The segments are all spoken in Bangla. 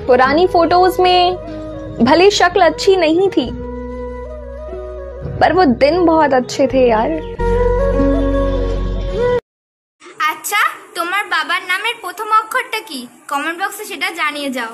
पुरानी फोटोज में भले शक्ल अच्छी नहीं थी पर वो दिन बहुत अच्छे थे यार। अच्छा তোমার বাবার নামের প্রথম অক্ষরটা কি? কমেন্ট বক্সে সেটা জানিয়ে যাও।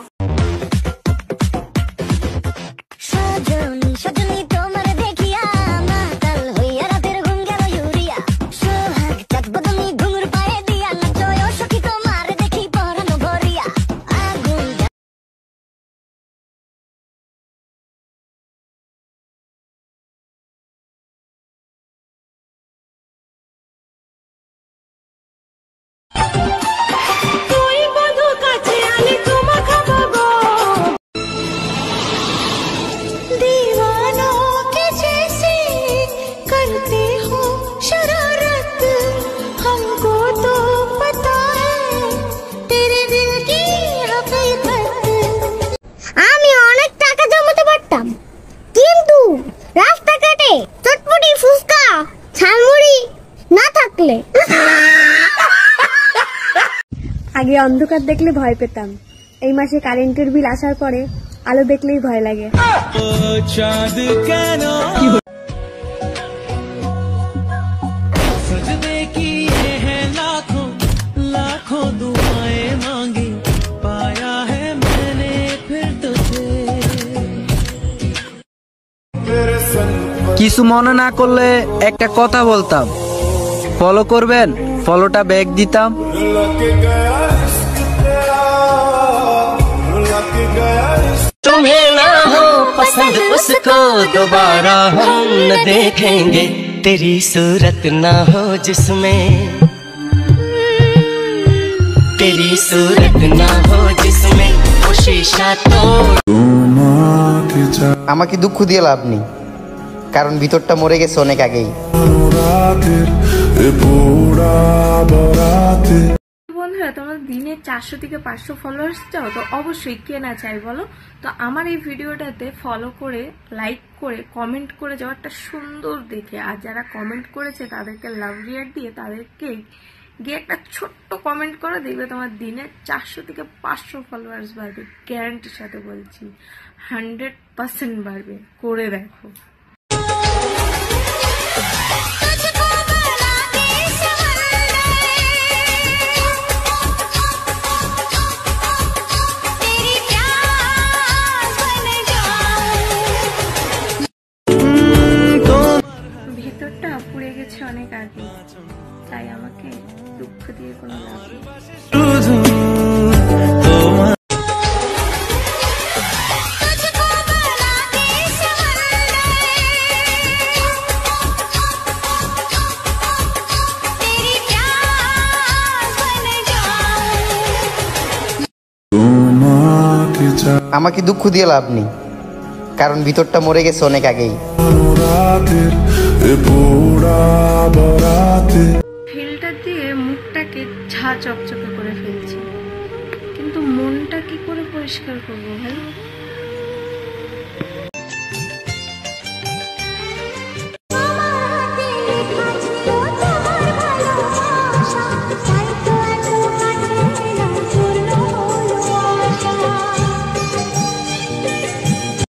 আগে অন্ধকার দেখলে ভয় পেতাম, এই মাসে কারেন্টের বিল আসার পরে আলো দেখলেই ভয় লাগে। কিছু মনে না করলে একটা কথা বলতাম, ফলো করবেন? ফলোটা ব্যাক দিতাম। तुम्हें ना हो पसंद उसको दोबारा हम न देखेंगे, तेरी सूरत ना हो जिसमें, तेरी सूरत ना हो जिसमें वो शीशा तोड़। আমাকে দুঃখ দিয়ে লাভ নেই, কারণ ভিতরটা মরে গেছে অনেক আগেই। বন্ধুরা, তোমরা দিনে 400 থেকে 500 ফলোয়ার্স চাও তো অবশ্যই কে না চাই বলো। তো আমার এই ভিডিওটাতে ফলো করে, লাইক করে, কমেন্ট করে যাও একটা সুন্দর দেখে। আর যারা কমেন্ট করেছে তাদেরকে লাভ রিয়াক্ট দিয়ে তাদেরকে গিয়ে একটা ছোট্ট কমেন্ট করে, দেখবে তোমার দিনে 400 থেকে 500 ফলোয়ার্স বাড়বে। গ্যারান্টির সাথে বলছি 100% বাড়বে। করে দেখো। ভিতরটা পুড়ে গেছে অনেক আগে, তাই আমাকে দুঃখ দিয়ে কোনো লাভ নেই। আমাকে দুঃখ দিয়ে লাভ নেই, কারণ ভিতরটা মরে গেছে অনেক আগেই। ফিল্টার দিয়ে মুখটাকে ঝা চকচকে করে ফেলছি, কিন্তু মনটা কি করে পরিষ্কার করবো ভাই?